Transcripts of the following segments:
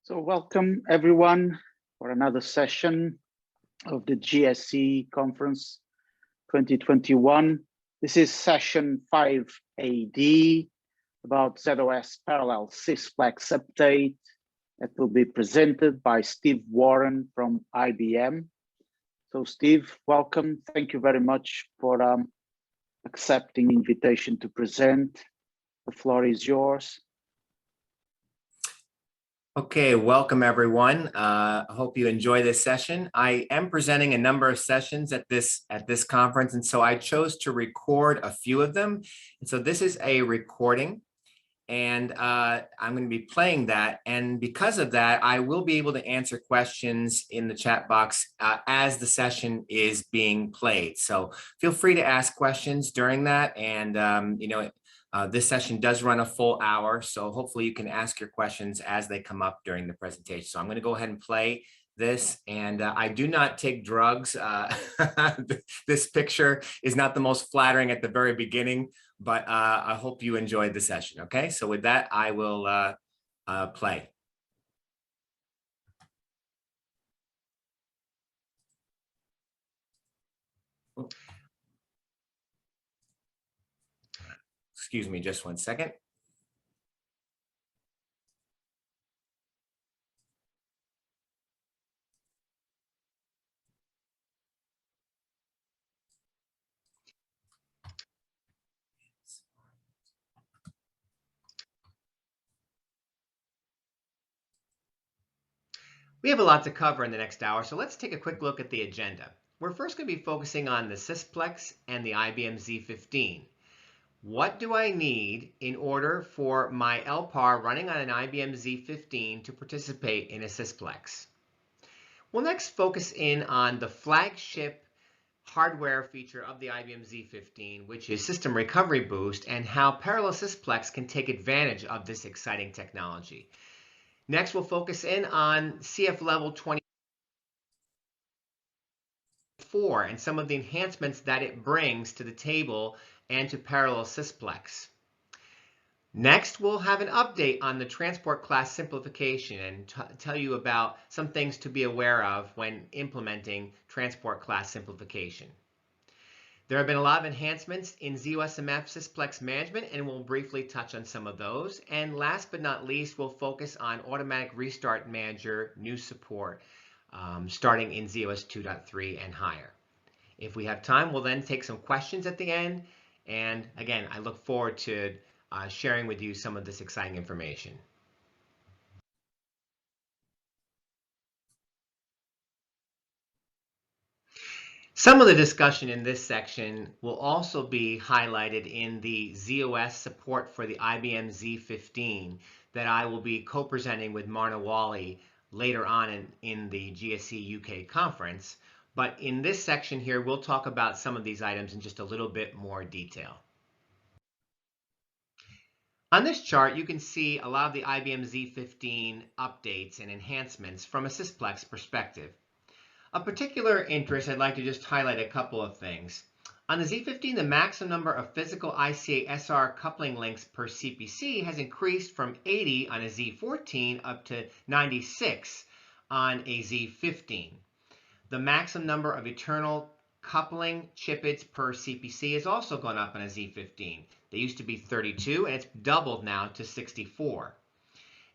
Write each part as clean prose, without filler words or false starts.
So welcome everyone for another session of the GSE Conference 2021. This is session 5AD about ZOS Parallel Sysplex update that will be presented by Steve Warren from IBM. So Steve, welcome. Thank you very much for accepting the invitation to present. The floor is yours. Okay, welcome everyone. I hope you enjoy this session. I am presenting a number of sessions at this conference, and so I chose to record a few of them. And so this is a recording, and I'm going to be playing that. And because of that, I will be able to answer questions in the chat box as the session is being played. So feel free to ask questions during that, and this session does run a full hour, so hopefully you can ask your questions as they come up during the presentation. So I'm going to go ahead and play this, and I do not take drugs. This picture is not the most flattering at the very beginning, but I hope you enjoyed the session. Okay, so with that, I will play. Excuse me just one second. We have a lot to cover in the next hour, so let's take a quick look at the agenda. We're first going to be focusing on the Sysplex and the IBM Z15. What do I need in order for my LPAR running on an IBM Z15 to participate in a Sysplex? We'll next focus in on the flagship hardware feature of the IBM Z15, which is System Recovery Boost, and how Parallel Sysplex can take advantage of this exciting technology. Next, we'll focus in on CF Level 24 and some of the enhancements that it brings to the table and to Parallel Sysplex. Next, we'll have an update on the transport class simplification and tell you about some things to be aware of when implementing transport class simplification. There have been a lot of enhancements in ZOSMF Sysplex management, and we'll briefly touch on some of those. And last but not least, we'll focus on Automatic Restart Manager new support starting in ZOS 2.3 and higher. If we have time, we'll then take some questions at the end. And again, I look forward to sharing with you some of this exciting information. Some of the discussion in this section will also be highlighted in the ZOS support for the IBM Z15 that I will be co-presenting with Marna Wally later on in the GSE UK conference. But in this section here, we'll talk about some of these items in just a little bit more detail. On this chart, you can see a lot of the IBM Z15 updates and enhancements from a Sysplex perspective. Of particular interest, I'd like to just highlight a couple of things. On the Z15, the maximum number of physical ICA SR coupling links per CPC has increased from 80 on a Z14 up to 96 on a Z15. The maximum number of eternal coupling chipids per CPC has also gone up on a Z15. They used to be 32, and it's doubled now to 64.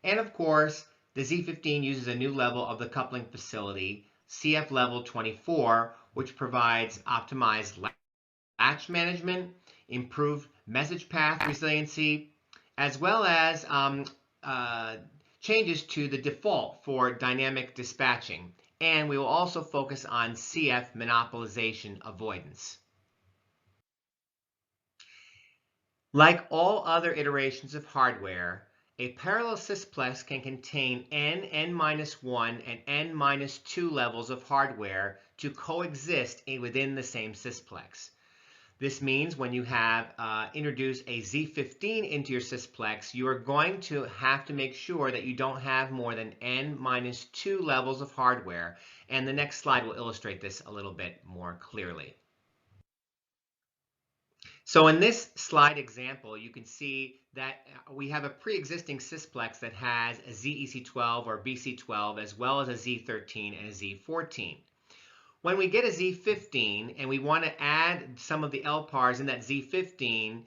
And of course, the Z15 uses a new level of the coupling facility, CF Level 24, which provides optimized latch management, improved message path resiliency, as well as changes to the default for dynamic dispatching. And we will also focus on CF monopolization avoidance. Like all other iterations of hardware, a parallel Sysplex can contain n-1, and n-2 levels of hardware to coexist within the same Sysplex. This means when you have introduced a Z15 into your Sysplex, you are going to have to make sure that you don't have more than n-2 levels of hardware. And the next slide will illustrate this a little bit more clearly. So in this slide example, you can see that we have a pre-existing Sysplex that has a ZEC12 or BC12 as well as a Z13 and a Z14. When we get a Z15 and we want to add some of the LPARs in that Z15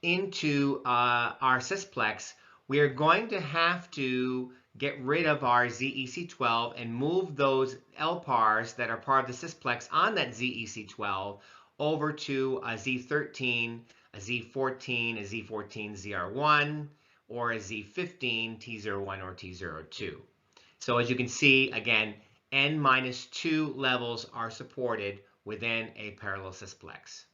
into our Sysplex, we are going to have to get rid of our ZEC12 and move those LPARs that are part of the Sysplex on that ZEC12 over to a Z13, a Z14, a Z14 ZR1, or a Z15 T01 or T02. So as you can see, again, N-2 levels are supported within a parallel Sysplex.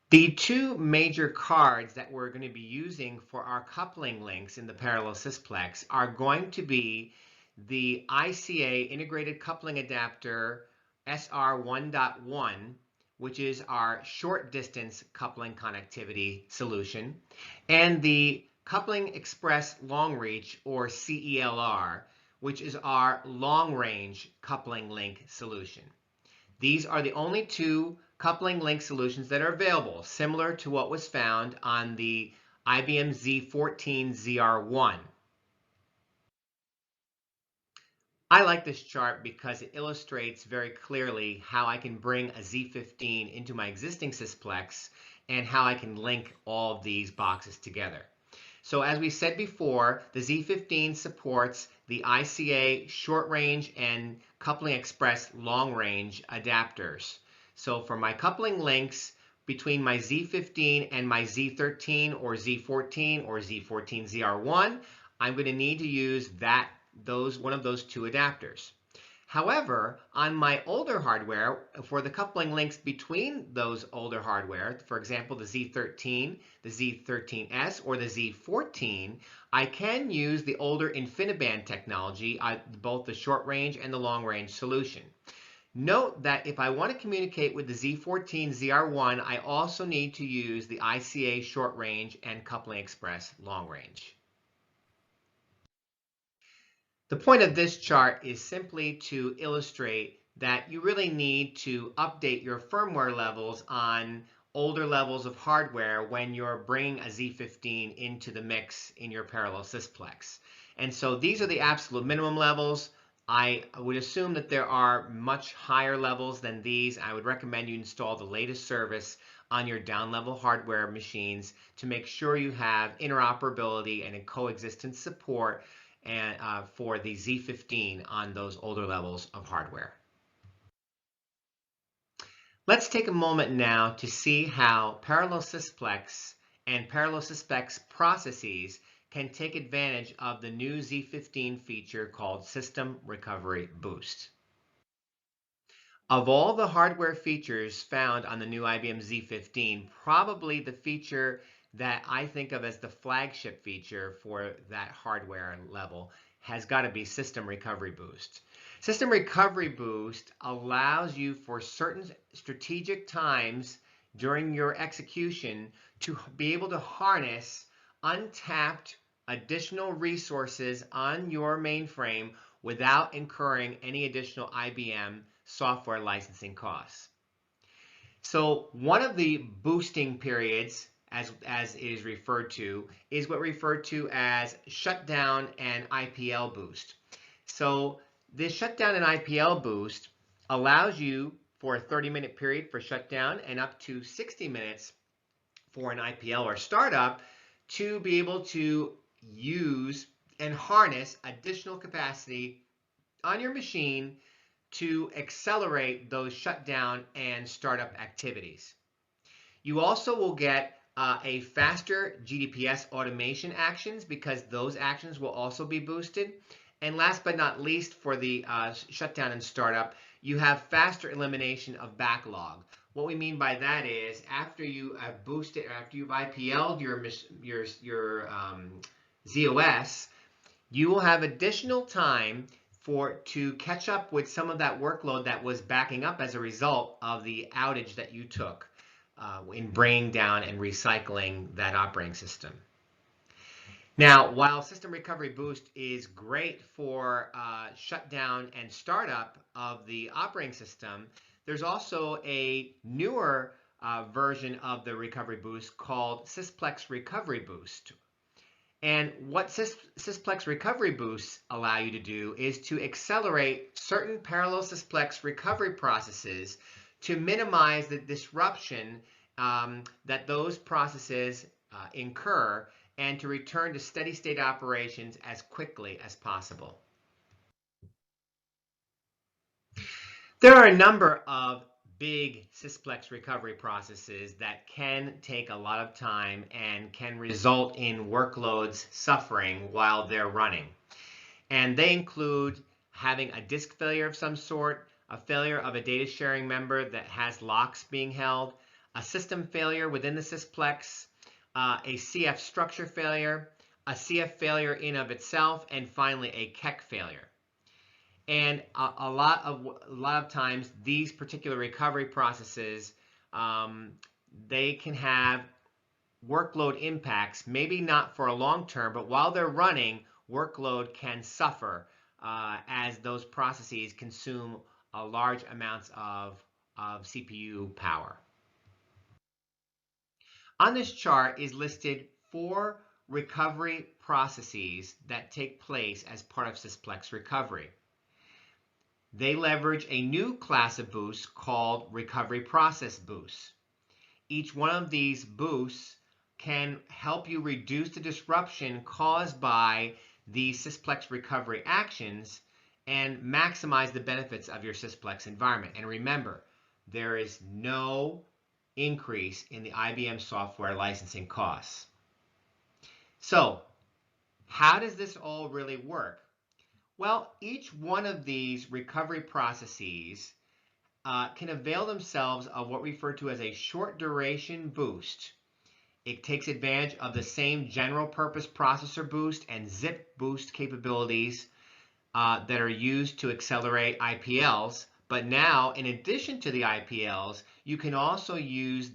The two major cards that we're going to be using for our coupling links in the parallel Sysplex are going to be the ICA integrated coupling adapter SR1.1, which is our short distance coupling connectivity solution, and the Coupling Express Long Reach, or CELR, which is our long range coupling link solution. These are the only two coupling link solutions that are available, similar to what was found on the IBM Z14 ZR1. I like this chart because it illustrates very clearly how I can bring a Z15 into my existing Sysplex and how I can link all of these boxes together. So as we said before, the Z15 supports the ICA short range and Coupling Express long range adapters. So for my coupling links between my Z15 and my Z13 or Z14 or Z14 ZR1, I'm going to need to use one of those two adapters. However, on my older hardware, for the coupling links between those older hardware, for example, the Z13, the Z13S, or the Z14, I can use the older InfiniBand technology, both the short range and the long range solution. Note that if I want to communicate with the Z14 ZR1, I also need to use the ICA short range and Coupling Express long range. The point of this chart is simply to illustrate that you really need to update your firmware levels on older levels of hardware when you're bringing a Z15 into the mix in your parallel Sysplex. And so these are the absolute minimum levels. I would assume that there are much higher levels than these. I would recommend you install the latest service on your down-level hardware machines to make sure you have interoperability and coexistence support and for the Z15 on those older levels of hardware. Let's take a moment now to see how parallel Sysplex and parallel Sysplex processes can take advantage of the new Z15 feature called System Recovery Boost. Of all the hardware features found on the new IBM Z15, probably the feature that I think of as the flagship feature for that hardware level has got to be System Recovery Boost. System Recovery Boost allows you for certain strategic times during your execution to be able to harness untapped additional resources on your mainframe without incurring any additional IBM software licensing costs. So one of the boosting periods, as it is referred to, is what referred to as shutdown and IPL boost. So this shutdown and IPL boost allows you for a 30-minute period for shutdown and up to 60 minutes for an IPL or startup to be able to use and harness additional capacity on your machine to accelerate those shutdown and startup activities. You also will get a faster GDPS automation actions because those actions will also be boosted. And last but not least, for the shutdown and startup, you have faster elimination of backlog. What we mean by that is after you have boosted, after you've IPL'd your ZOS, you will have additional time to catch up with some of that workload that was backing up as a result of the outage that you took in bringing down and recycling that operating system. Now, while System Recovery Boost is great for shutdown and startup of the operating system, there's also a newer version of the Recovery Boost called Sysplex Recovery Boost. And what Sysplex Recovery Boosts allow you to do is to accelerate certain parallel Sysplex recovery processes to minimize the disruption that those processes incur and to return to steady state operations as quickly as possible. There are a number of big Sysplex recovery processes that can take a lot of time and can result in workloads suffering while they're running. And they include having a disk failure of some sort, a failure of a data sharing member that has locks being held, a system failure within the Sysplex, a CF structure failure, a CF failure in of itself, and finally a KEC failure. And a lot of times these particular recovery processes, they can have workload impacts, maybe not for a long term, but while they're running, workload can suffer as those processes consume large amounts of CPU power. On this chart is listed 4 recovery processes that take place as part of Sysplex recovery. They leverage a new class of boosts called recovery process boosts. Each one of these boosts can help you reduce the disruption caused by the Sysplex recovery actions and maximize the benefits of your Sysplex environment. And remember, there is no increase in the IBM software licensing costs. So, how does this all really work? Well, each one of these recovery processes can avail themselves of what we refer to as a short duration boost. It takes advantage of the same general purpose processor boost and zip boost capabilities that are used to accelerate IPLs. But now, in addition to the IPLs, you can also use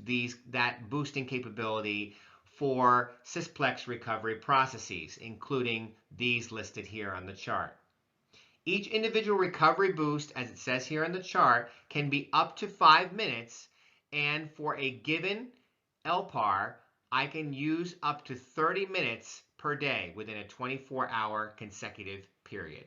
that boosting capability for Sysplex recovery processes, including these listed here on the chart. Each individual recovery boost, as it says here on the chart, can be up to 5 minutes, and for a given LPAR, I can use up to 30 minutes per day within a 24-hour consecutive period.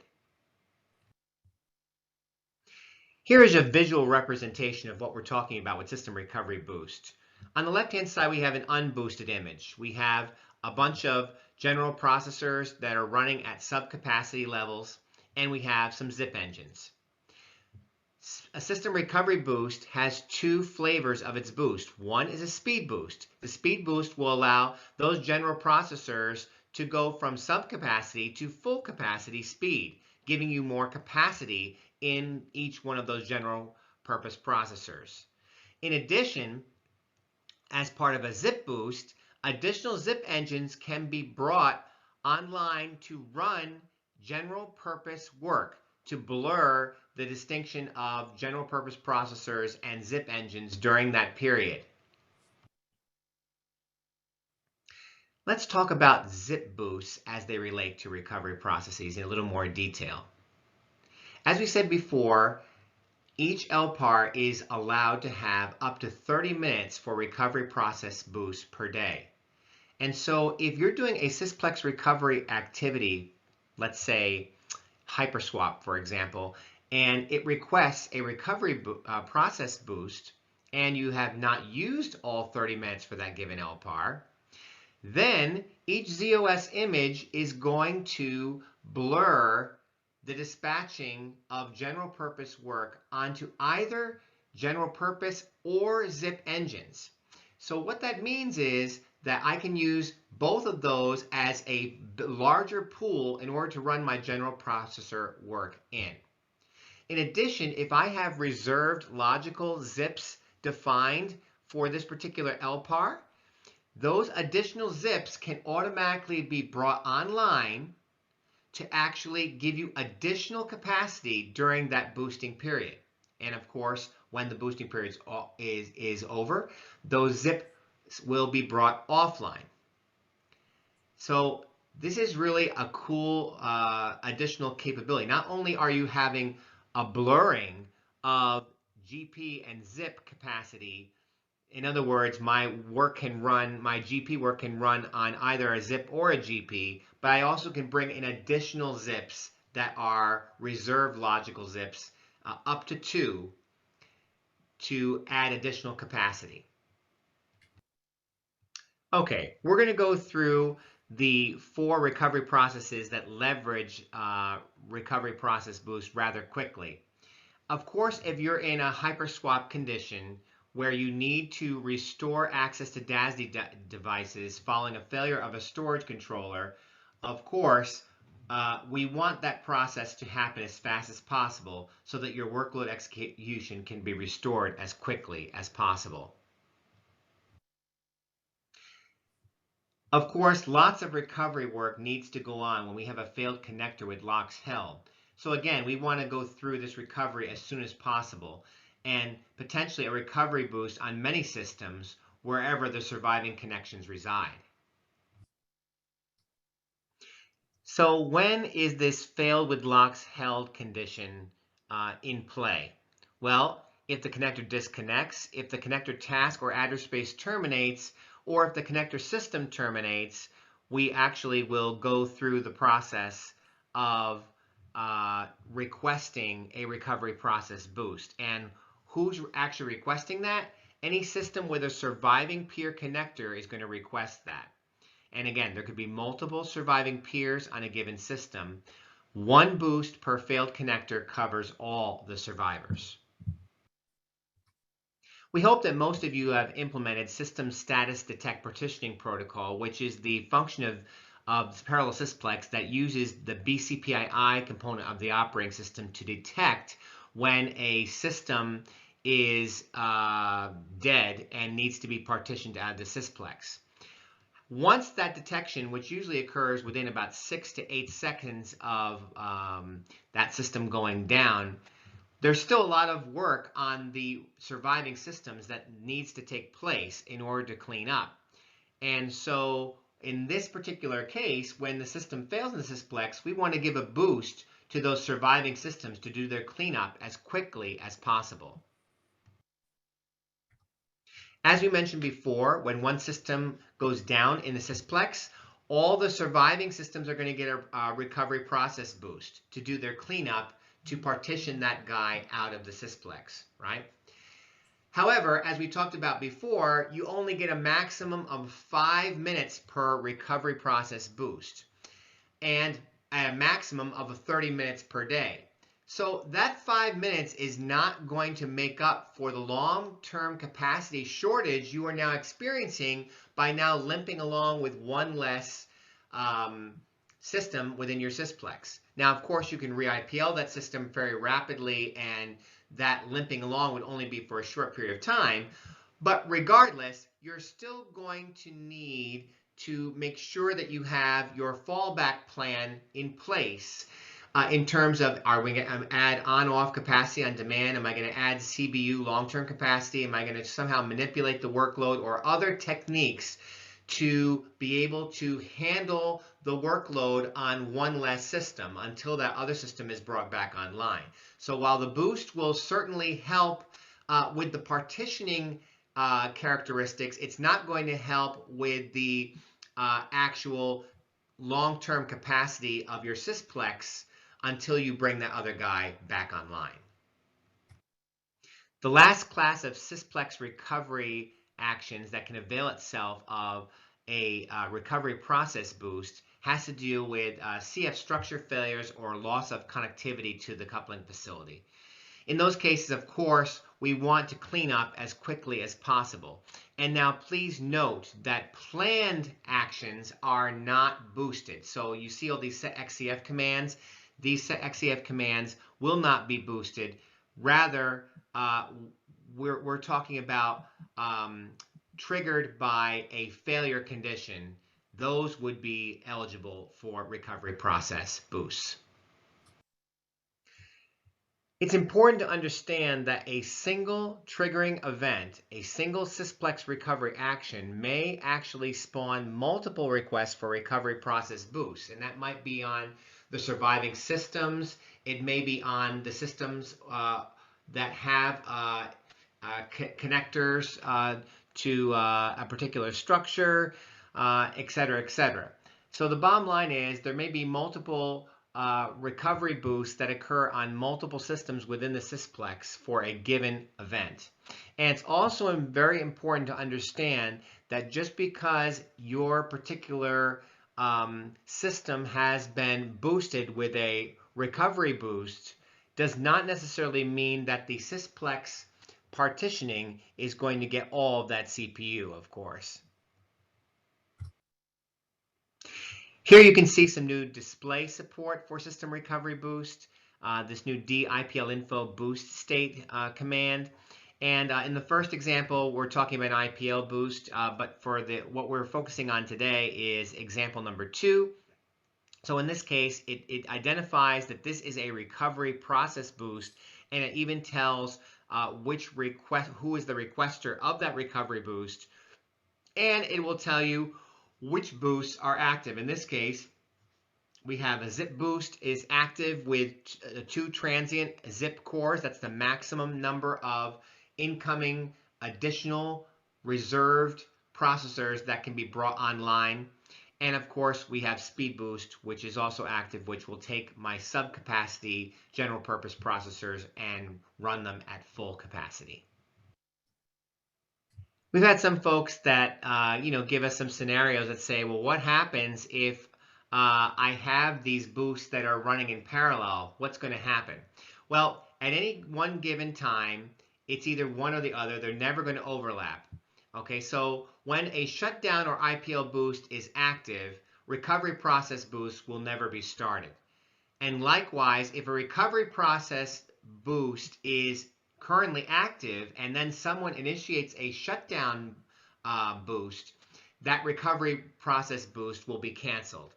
Here is a visual representation of what we're talking about with System Recovery Boost. On the left-hand side, we have an unboosted image. We have a bunch of general processors that are running at subcapacity levels, and we have some zip engines. A System Recovery Boost has 2 flavors of its boost. One is a speed boost. The speed boost will allow those general processors to go from subcapacity to full capacity speed, giving you more capacity in each one of those general purpose processors. In addition, as part of a zip boost, additional zip engines can be brought online to run general purpose work, to blur the distinction of general purpose processors and zip engines during that period. Let's talk about zip boosts as they relate to recovery processes in a little more detail. As we said before, each LPAR is allowed to have up to 30 minutes for recovery process boosts per day. And so if you're doing a Sysplex recovery activity, let's say Hyperswap, for example, and it requests a recovery process boost, and you have not used all 30 minutes for that given LPAR, then each ZOS image is going to blur the dispatching of general purpose work onto either general purpose or zip engines. So what that means is that I can use both of those as a larger pool in order to run my general processor work in. In addition, if I have reserved logical zips defined for this particular LPAR, those additional zips can automatically be brought online to actually give you additional capacity during that boosting period. And of course, when the boosting period is over, those zips will be brought offline. So This is really a cool additional capability. Not only are you having a blurring of GP and zip capacity, in other words, my GP work can run on either a zip or a GP, but I also can bring in additional zips that are reserved logical zips, up to 2, to add additional capacity. Okay, we're going to go through the 4 recovery processes that leverage recovery process boost rather quickly. Of course, if you're in a hyperswap condition where you need to restore access to DASD devices following a failure of a storage controller, of course, we want that process to happen as fast as possible so that your workload execution can be restored as quickly as possible. Of course, lots of recovery work needs to go on when we have a failed connector with locks held. So again, we want to go through this recovery as soon as possible, and potentially a recovery boost on many systems wherever the surviving connections reside. So when is this failed with locks held condition in play? Well, if the connector disconnects, if the connector task or address space terminates, or if the connector system terminates, we actually will go through the process of requesting a recovery process boost. And who's actually requesting that? Any system with a surviving peer connector is going to request that. And again, there could be multiple surviving peers on a given system. One boost per failed connector covers all the survivors. We hope that most of you have implemented System Status Detect Partitioning Protocol, which is the function of parallel Sysplex that uses the BCPII component of the operating system to detect when a system is dead and needs to be partitioned out of the Sysplex. Once that detection, which usually occurs within about 6 to 8 seconds of that system going down, there's still a lot of work on the surviving systems that needs to take place in order to clean up. And so in this particular case, when the system fails in the Sysplex, we want to give a boost to those surviving systems to do their cleanup as quickly as possible. As we mentioned before, when one system goes down in the Sysplex, all the surviving systems are going to get a recovery process boost to do their cleanup to partition that guy out of the Sysplex, right? However, as we talked about before, you only get a maximum of 5 minutes per recovery process boost, and at a maximum of 30 minutes per day. So that 5 minutes is not going to make up for the long-term capacity shortage you are now experiencing by now limping along with one less system within your Sysplex. Now, of course, you can re-IPL that system very rapidly, and that limping along would only be for a short period of time. But regardless, you're still going to need to make sure that you have your fallback plan in place in terms of, are we going to add on-off capacity on demand? Am I going to add CBU long-term capacity? Am I going to somehow manipulate the workload or other techniques to be able to handle the workload on one less system until that other system is brought back online? So while the boost will certainly help with the partitioning characteristics, it's not going to help with the actual long-term capacity of your Sysplex until you bring that other guy back online. The last class of Sysplex recovery actions that can avail itself of a recovery process boost has to do with CF structure failures or loss of connectivity to the coupling facility. In those cases, of course, we want to clean up as quickly as possible. And now please note that planned actions are not boosted. So you see all these set XCF commands. These set XCF commands will not be boosted. Rather, we're talking about triggered by a failure condition. Those would be eligible for recovery process boosts. It's important to understand that a single triggering event, a single Sysplex recovery action, may actually spawn multiple requests for recovery process boosts. And that might be on the surviving systems. It may be on the systems that have connectors to a particular structure, et cetera, et cetera. So the bottom line is there may be multiple recovery boosts that occur on multiple systems within the Sysplex for a given event. And it's also very important to understand that just because your particular system has been boosted with a recovery boost does not necessarily mean that the Sysplex partitioning is going to get all of that CPU, of course. Here you can see some new display support for System Recovery Boost, this new diplinfo boost state command. And in the first example, we're talking about IPL boost, but for what we're focusing on today is example number 2. So in this case, it identifies that this is a recovery process boost, and it even tells who is the requester of that recovery boost, and it will tell you which boosts are active. In this case, we have a zip boost is active with 2 transient zip cores. That's the maximum number of incoming additional reserved processors that can be brought online. And of course, we have speed boost, which is also active, which will take my subcapacity general purpose processors and run them at full capacity. We've had some folks that give us some scenarios that say, well, what happens if I have these boosts that are running in parallel? What's going to happen? Well, at any one given time, it's either one or the other. They're never going to overlap. Okay, so when a shutdown or IPL boost is active, recovery process boost will never be started. And likewise, if a recovery process boost is currently active and then someone initiates a shutdown boost, that recovery process boost will be canceled.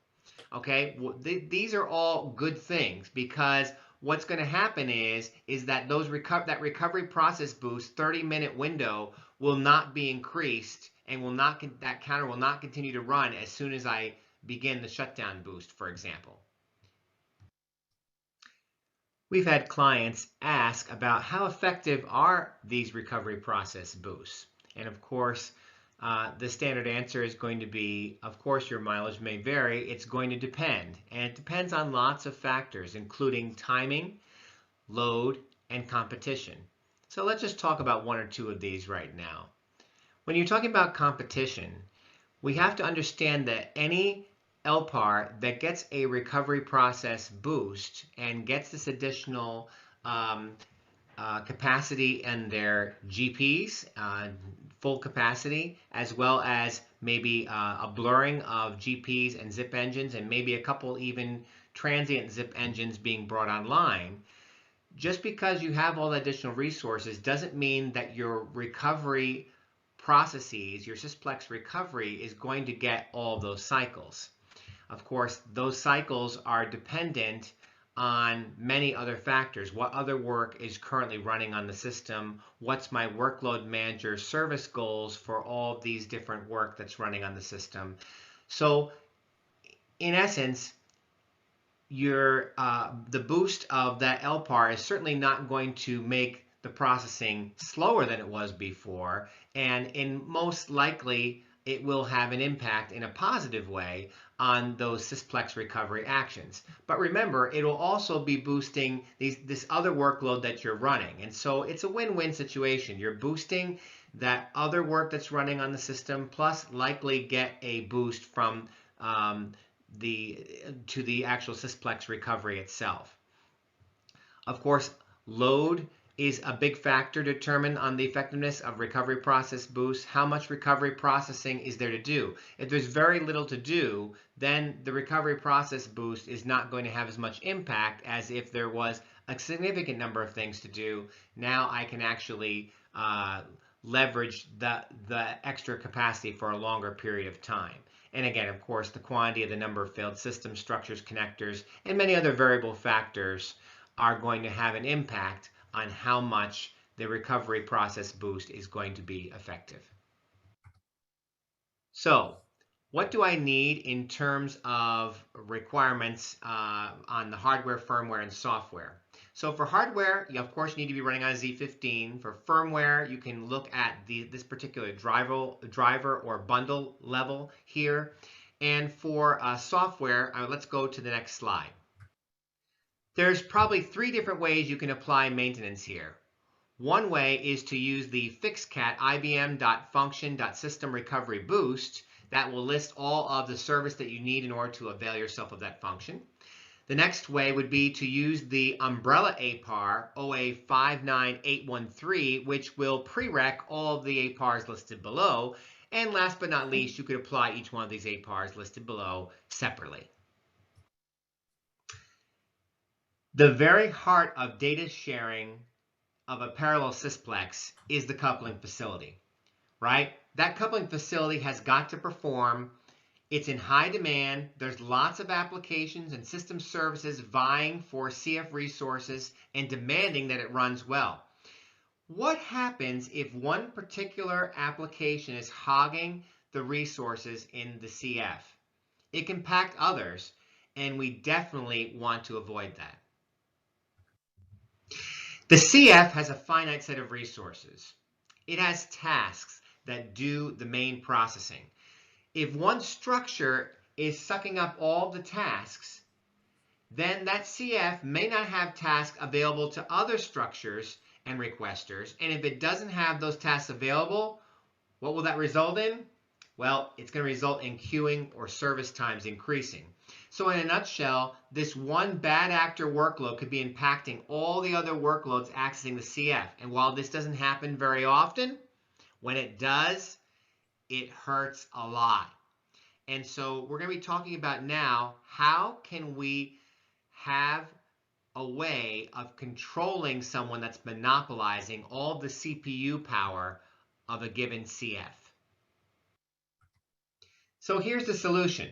Okay, well, these are all good things, because what's going to happen is that that recovery process boost 30-minute window will not be increased, and that counter will not continue to run as soon as I begin the shutdown boost, for example. We've had clients ask about how effective are these recovery process boosts. And of course, the standard answer is going to be, of course, your mileage may vary. It's going to depend. And it depends on lots of factors, including timing, load, and competition. So let's just talk about one or two of these right now. When you're talking about competition, we have to understand that any LPAR that gets a recovery process boost and gets this additional capacity in their GPs, full capacity, as well as maybe a blurring of GPs and zip engines, and maybe a couple even transient zip engines being brought online. Just because you have all the additional resources doesn't mean that your recovery processes, your Sysplex recovery, is going to get all those cycles. Of course, those cycles are dependent on many other factors. What other work is currently running on the system? What's my workload manager service goals for all of these different work that's running on the system? So in essence, the boost of that LPAR is certainly not going to make the processing slower than it was before, and most likely it will have an impact in a positive way on those Sysplex recovery actions. But remember, it will also be boosting this other workload that you're running, and so it's a win-win situation. You're boosting that other work that's running on the system, plus likely get a boost from to the actual Sysplex recovery itself. Of course, load is a big factor determined on the effectiveness of recovery process boosts. How much recovery processing is there to do? If there's very little to do, then the recovery process boost is not going to have as much impact as if there was a significant number of things to do. Now I can actually leverage the extra capacity for a longer period of time. And again, of course, the quantity of the number of failed systems, structures, connectors, and many other variable factors are going to have an impact on how much the recovery process boost is going to be effective. So, what do I need in terms of requirements on the hardware, firmware, and software? So for hardware, you of course need to be running on Z15. For firmware, you can look at this particular driver or bundle level here. And for software, let's go to the next slide. There's probably 3 different ways you can apply maintenance here. One way is to use the fixcat ibm.function.system recovery boost that will list all of the service that you need in order to avail yourself of that function. The next way would be to use the umbrella APAR OA59813, which will prereq all of the APARs listed below. And last but not least, you could apply each one of these APARs listed below separately. The very heart of data sharing of a parallel Sysplex is the coupling facility, right? That coupling facility has got to perform. It's in high demand. There's lots of applications and system services vying for CF resources and demanding that it runs well. What happens if one particular application is hogging the resources in the CF? It can impact others, and we definitely want to avoid that. The CF has a finite set of resources. It has tasks that do the main processing. If one structure is sucking up all the tasks, then that CF may not have tasks available to other structures and requesters. And if it doesn't have those tasks available, what will that result in? Well, it's going to result in queuing or service times increasing. So in a nutshell, this one bad actor workload could be impacting all the other workloads accessing the CF. And while this doesn't happen very often, when it does, it hurts a lot. And so we're going to be talking about now, how can we have a way of controlling someone that's monopolizing all the CPU power of a given CF. So here's the solution.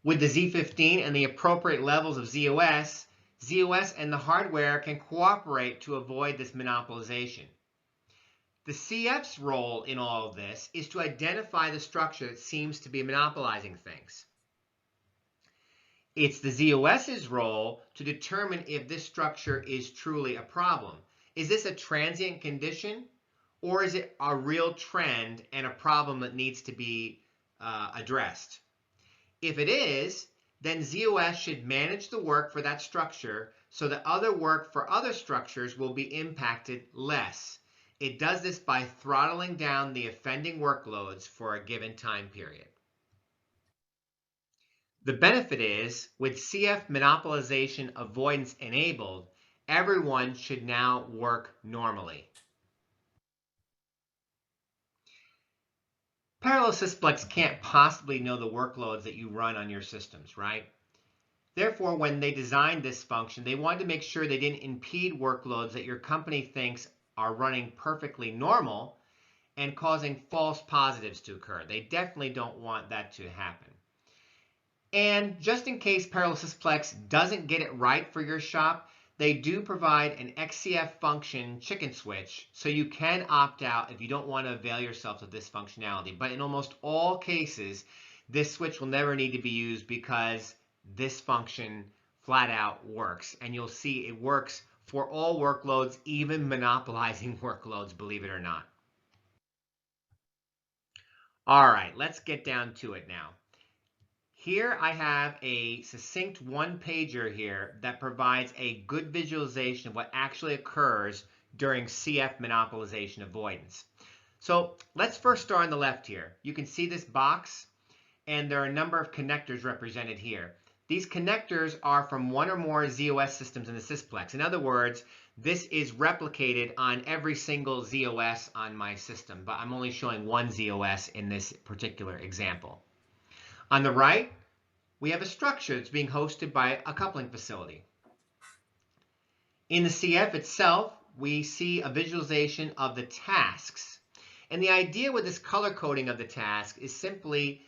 With the Z15 and the appropriate levels of ZOS, ZOS and the hardware can cooperate to avoid this monopolization. The CF's role in all of this is to identify the structure that seems to be monopolizing things. It's the ZOS's role to determine if this structure is truly a problem. Is this a transient condition, or is it a real trend and a problem that needs to be addressed? If it is, then ZOS should manage the work for that structure so that other work for other structures will be impacted less. It does this by throttling down the offending workloads for a given time period. The benefit is, with CF monopolization avoidance enabled, everyone should now work normally. Parallel Sysplex can't possibly know the workloads that you run on your systems, right? Therefore, when they designed this function, they wanted to make sure they didn't impede workloads that your company thinks are running perfectly normal and causing false positives to occur. They definitely don't want that to happen. And just in case Parallel Sysplex doesn't get it right for your shop, they do provide an XCF function chicken switch, so you can opt out if you don't want to avail yourself of this functionality. But in almost all cases, this switch will never need to be used because this function flat out works. And you'll see it works for all workloads, even monopolizing workloads, believe it or not. All right, let's get down to it now. Here I have a succinct one-pager here that provides a good visualization of what actually occurs during CF monopolization avoidance. So let's first start on the left here. You can see this box, and there are a number of connectors represented here. These connectors are from one or more ZOS systems in the Sysplex. In other words, this is replicated on every single ZOS on my system, but I'm only showing one ZOS in this particular example. On the right, we have a structure that's being hosted by a coupling facility. In the CF itself, we see a visualization of the tasks. And the idea with this color coding of the task is simply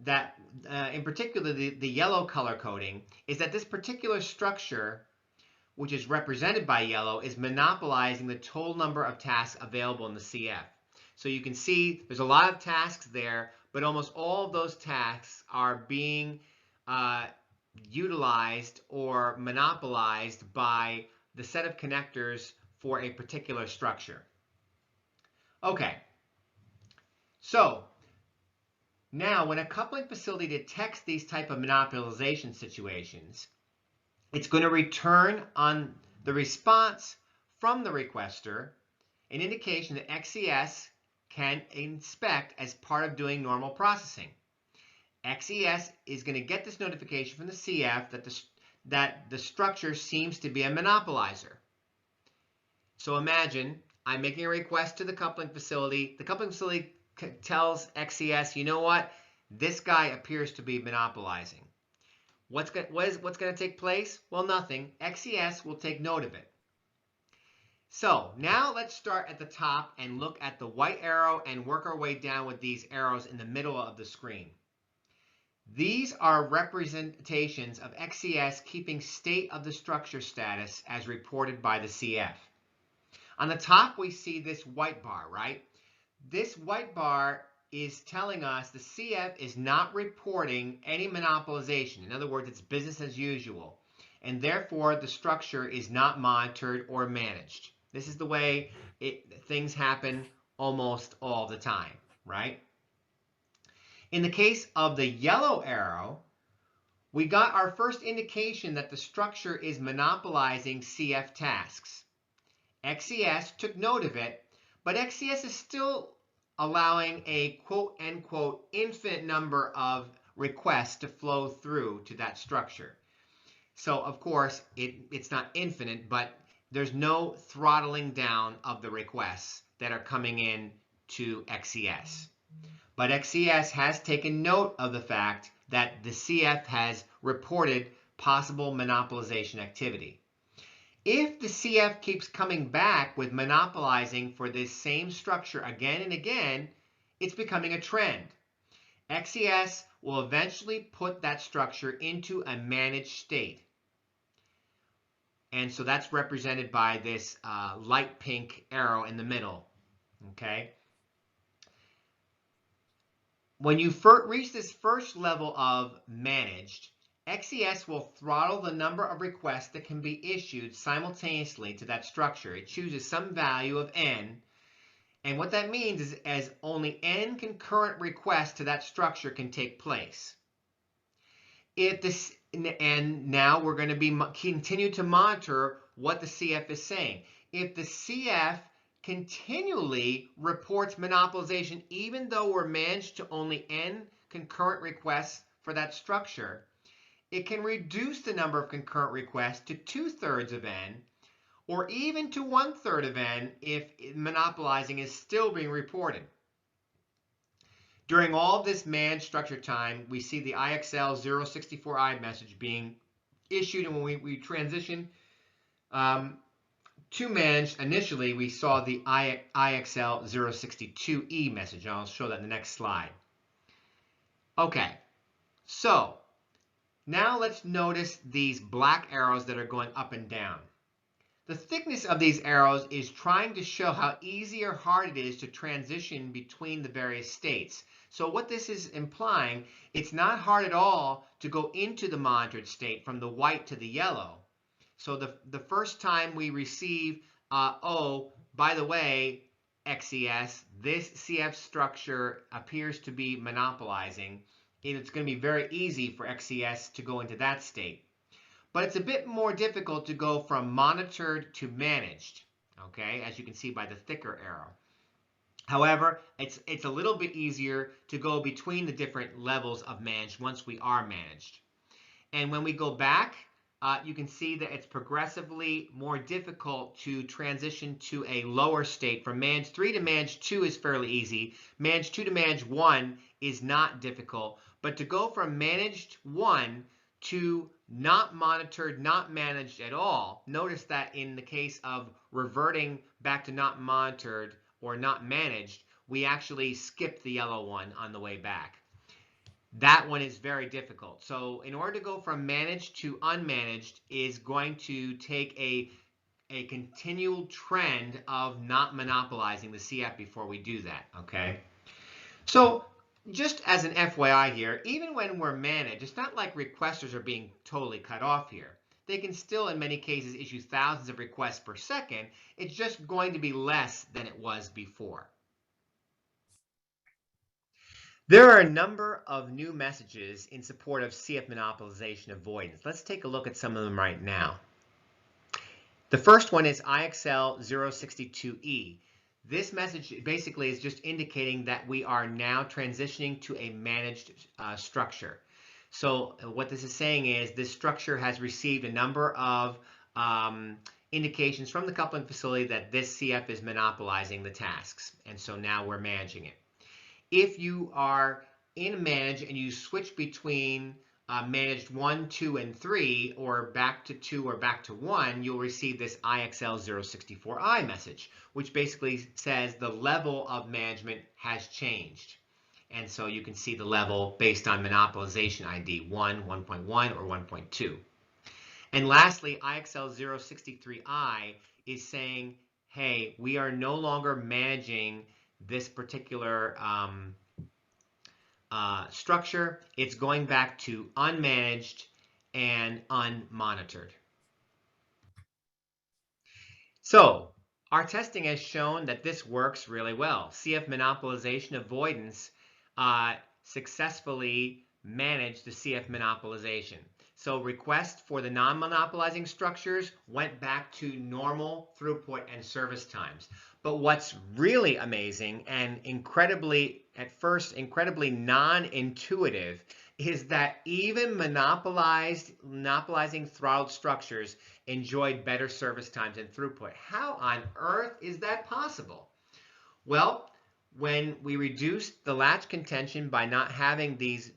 that, in particular, the yellow color coding, is that this particular structure which is represented by yellow, is monopolizing the total number of tasks available in the CF. So you can see there's a lot of tasks there, but almost all of those tasks are being utilized or monopolized by the set of connectors for a particular structure. Okay, so now when a coupling facility detects these type of monopolization situations, it's going to return on the response from the requester an indication that XES can inspect as part of doing normal processing. XES is going to get this notification from the CF that the structure seems to be a monopolizer. So imagine I'm making a request to the coupling facility. The coupling facility tells XES, you know what? This guy appears to be monopolizing. What's going to take place? Well, nothing. XES will take note of it. So now let's start at the top and look at the white arrow and work our way down with these arrows in the middle of the screen. These are representations of XES keeping state of the structure status as reported by the CF. On the top, we see this white bar, right? This white bar is telling us the CF is not reporting any monopolization. In other words, it's business as usual. And therefore, the structure is not monitored or managed. This is the way things happen almost all the time, right? In the case of the yellow arrow, we got our first indication that the structure is monopolizing CF tasks. XES took note of it, but XES is still allowing a quote-unquote infinite number of requests to flow through to that structure. So, of course, it's not infinite, but there's no throttling down of the requests that are coming in to XES. But XES has taken note of the fact that the CF has reported possible monopolization activity. If the CF keeps coming back with monopolizing for this same structure again and again, it's becoming a trend. XES will eventually put that structure into a managed state. And so that's represented by this light pink arrow in the middle. Okay. When you reach this first level of managed, XES will throttle the number of requests that can be issued simultaneously to that structure. It chooses some value of n, and what that means is as only n concurrent requests to that structure can take place. And now we're going to continue to monitor what the CF is saying. If the CF continually reports monopolization, even though we're managed to only n concurrent requests for that structure, it can reduce the number of concurrent requests to 2/3 of n, or even to 1/3 of n if monopolizing is still being reported. During all of this managed structure time, we see the IXL 064I message being issued, and when we transition to managed, initially we saw the IXL 062E message, and I'll show that in the next slide. Okay, so now let's notice these black arrows that are going up and down. The thickness of these arrows is trying to show how easy or hard it is to transition between the various states. So what this is implying, it's not hard at all to go into the monitored state from the white to the yellow. So the first time we receive, oh, by the way, XES, this CF structure appears to be monopolizing, it's going to be very easy for XES to go into that state. But it's a bit more difficult to go from monitored to managed, okay, as you can see by the thicker arrow. However, it's a little bit easier to go between the different levels of managed once we are managed. And when we go back, you can see that it's progressively more difficult to transition to a lower state. From managed 3 to managed 2 is fairly easy. Managed 2 to managed 1 is not difficult. But to go from managed 1 to not monitored, not managed at all, notice that in the case of reverting back to not monitored or not managed, we actually skipped the yellow one on the way back. That one is very difficult. So in order to go from managed to unmanaged is going to take a continual trend of not monopolizing the CF before we do that, okay? So just as an FYI here, even when we're managed, it's not like requesters are being totally cut off here. They can still, in many cases, issue thousands of requests per second. It's just going to be less than it was before. There are a number of new messages in support of CF monopolization avoidance. Let's take a look at some of them right now. The first one is IXL 062E. This message basically is just indicating that we are now transitioning to a managed structure. So what this is saying is this structure has received a number of indications from the coupling facility that this CF is monopolizing the tasks. And so now we're managing it. If you are in manage and you switch between managed 1, 2, and 3, or back to 2 or back to 1, you'll receive this IXL 064I message, which basically says the level of management has changed. And so you can see the level based on monopolization ID 1, 1.1, or 1.2. And lastly, IXL 063I is saying, hey, we are no longer managing this particular structure. It's going back to unmanaged and unmonitored. So our testing has shown that this works really well. CF monopolization avoidance successfully managed the CF monopolization. So requests for the non-monopolizing structures went back to normal throughput and service times. But what's really amazing and incredibly, at first, incredibly non-intuitive is that even monopolizing throttled structures enjoyed better service times and throughput. How on earth is that possible? Well, when we reduced the latch contention by not having these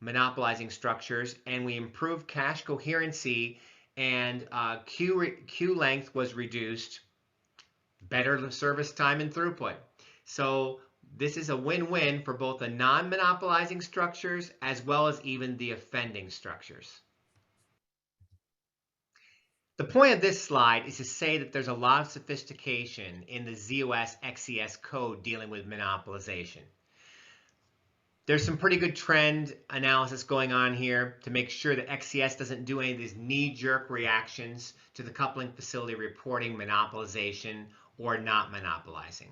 monopolizing structures, and we improved cache coherency, and queue length was reduced, better service time and throughput. So this is a win-win for both the non-monopolizing structures as well as even the offending structures. The point of this slide is to say that there's a lot of sophistication in the ZOS XCS code dealing with monopolization. There's some pretty good trend analysis going on here to make sure that XCS doesn't do any of these knee-jerk reactions to the coupling facility reporting monopolization or not monopolizing.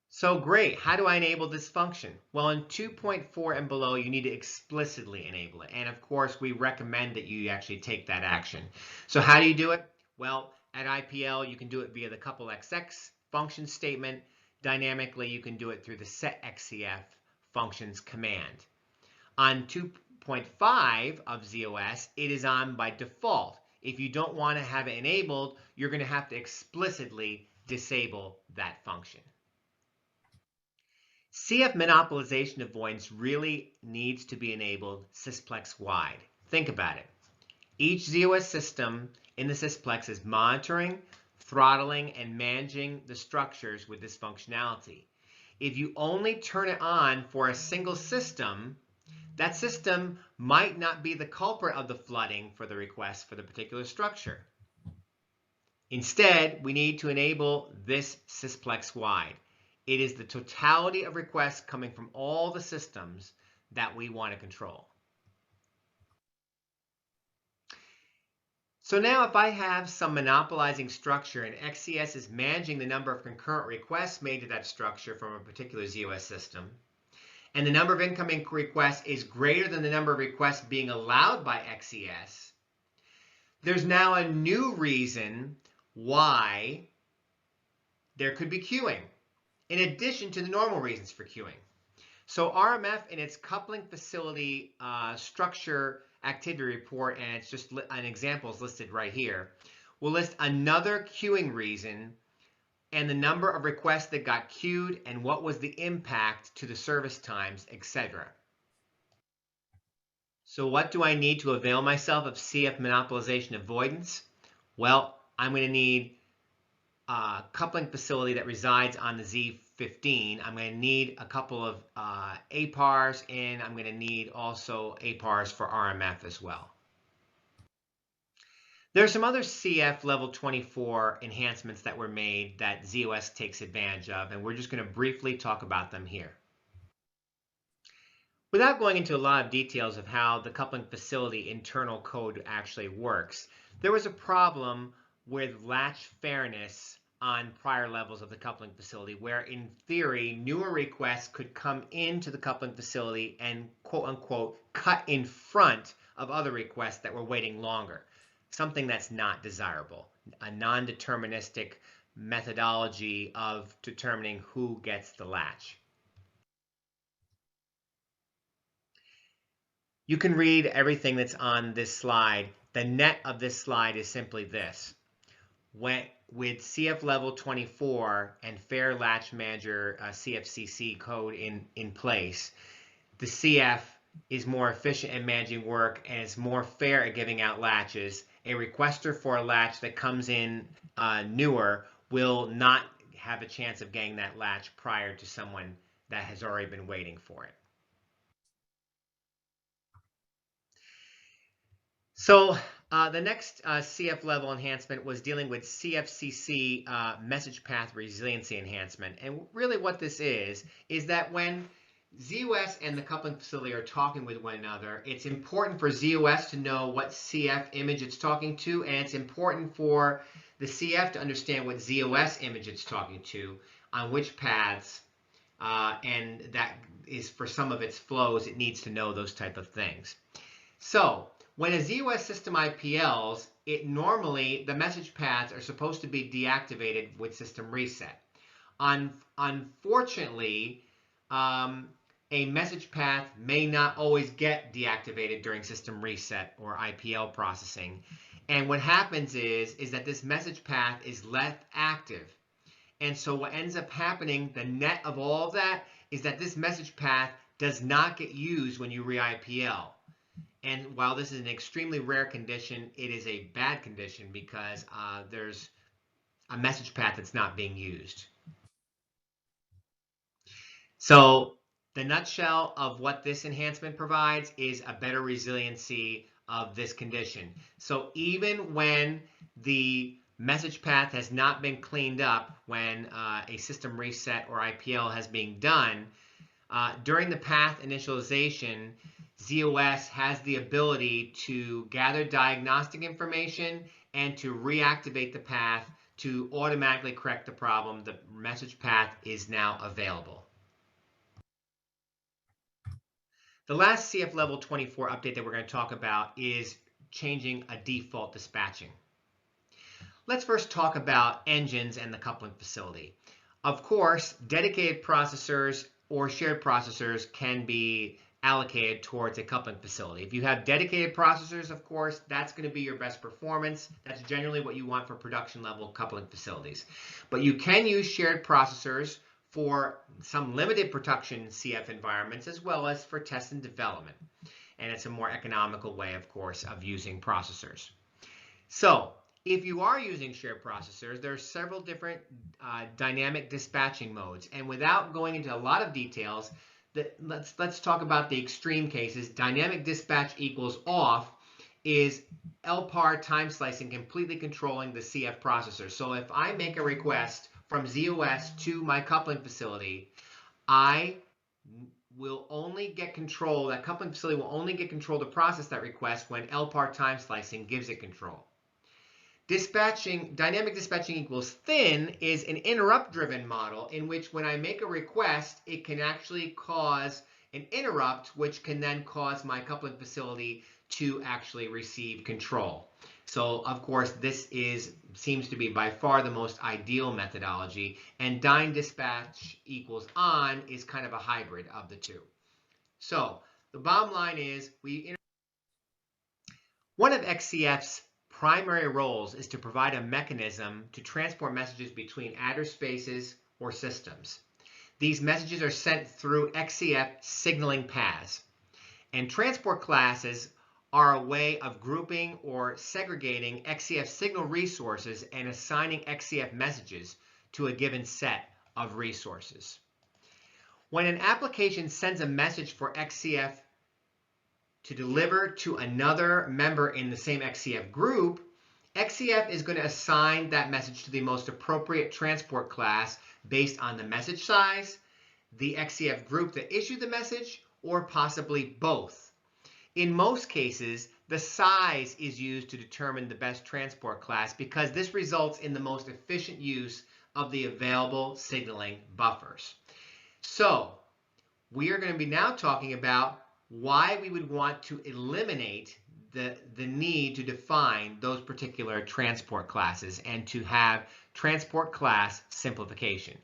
So great, how do I enable this function? Well, in 2.4 and below, you need to explicitly enable it. And of course, we recommend that you actually take that action. So how do you do it? Well, at IPL, you can do it via the couple XX function statement. Dynamically, you can do it through the setXCF functions command. On 2.5 of ZOS, it is on by default. If you don't want to have it enabled, you're going to have to explicitly disable that function. CF monopolization avoidance really needs to be enabled Sysplex wide. Think about it. Each ZOS system in the Sysplex is monitoring, throttling, and managing the structures with this functionality. If you only turn it on for a single system, that system might not be the culprit of the flooding for the request for the particular structure. Instead, we need to enable this Sysplex wide. It is the totality of requests coming from all the systems that we want to control. So now if I have some monopolizing structure and XCS is managing the number of concurrent requests made to that structure from a particular ZOS system, and the number of incoming requests is greater than the number of requests being allowed by XCS, there's now a new reason why there could be queuing, in addition to the normal reasons for queuing. So RMF in its coupling facility structure activity report, and it's just an example is listed right here, will list another queuing reason and the number of requests that got queued and what was the impact to the service times, etc. So what do I need to avail myself of CF monopolization avoidance? Well, I'm going to need a coupling facility that resides on the 15, I'm going to need a couple of APARs, and I'm going to need also APARs for RMF as well. There are some other CF level 24 enhancements that were made that z/OS takes advantage of, and we're just going to briefly talk about them here. Without going into a lot of details of how the coupling facility internal code actually works, there was a problem with latch fairness on prior levels of the coupling facility, where in theory, newer requests could come into the coupling facility and quote unquote cut in front of other requests that were waiting longer, something that's not desirable, a non-deterministic methodology of determining who gets the latch. You can read everything that's on this slide. The net of this slide is simply this. With CF level 24 and Fair Latch Manager CFCC code in place, the CF is more efficient at managing work and is more fair at giving out latches. A requester for a latch that comes in newer will not have a chance of getting that latch prior to someone that has already been waiting for it. So the next CF level enhancement was dealing with CFCC message path resiliency enhancement. And really what this is that when z/OS and the coupling facility are talking with one another, it's important for z/OS to know what CF image it's talking to, and it's important for the CF to understand what z/OS image it's talking to, on which paths, and that is for some of its flows, it needs to know those type of things. So when a z/OS system IPLs, normally the message paths are supposed to be deactivated with system reset. Unfortunately, a message path may not always get deactivated during system reset or IPL processing. And what happens is that this message path is left active. And so what ends up happening, the net of all of that, is that this message path does not get used when you re-IPL. And while this is an extremely rare condition, it is a bad condition because there's a message path that's not being used. So the nutshell of what this enhancement provides is a better resiliency of this condition. So even when the message path has not been cleaned up, when a system reset or IPL has been done, during the path initialization, z/OS has the ability to gather diagnostic information and to reactivate the path to automatically correct the problem. The message path is now available. The last CF level 24 update that we're going to talk about is changing a default dispatching. Let's first talk about engines and the coupling facility. Of course, dedicated processors or shared processors can be allocated towards a coupling facility. If you have dedicated processors, of course, that's going to be your best performance. That's generally what you want for production level coupling facilities. But you can use shared processors for some limited production CF environments, as well as for test and development. And it's a more economical way, of course, of using processors. So if you are using shared processors, there are several different dynamic dispatching modes. And without going into a lot of details, let's talk about the extreme cases. Dynamic dispatch equals off is LPAR time slicing completely controlling the CF processor. So if I make a request from z/OS to my coupling facility, I will only get control, that coupling facility will only get control to process that request when LPAR time slicing gives it control. Dynamic dispatching equals thin is an interrupt-driven model in which when I make a request, it can actually cause an interrupt, which can then cause my coupling facility to actually receive control. So, of course, this seems to be by far the most ideal methodology, and dyne dispatch equals on is kind of a hybrid of the two. So, the bottom line is one of XCF's primary roles is to provide a mechanism to transport messages between address spaces or systems. These messages are sent through XCF signaling paths. And transport classes are a way of grouping or segregating XCF signal resources and assigning XCF messages to a given set of resources. When an application sends a message for XCF to deliver to another member in the same XCF group, XCF is going to assign that message to the most appropriate transport class based on the message size, the XCF group that issued the message, or possibly both. In most cases, the size is used to determine the best transport class because this results in the most efficient use of the available signaling buffers. So, we are going to be now talking about why we would want to eliminate the need to define those particular transport classes and to have transport class simplification.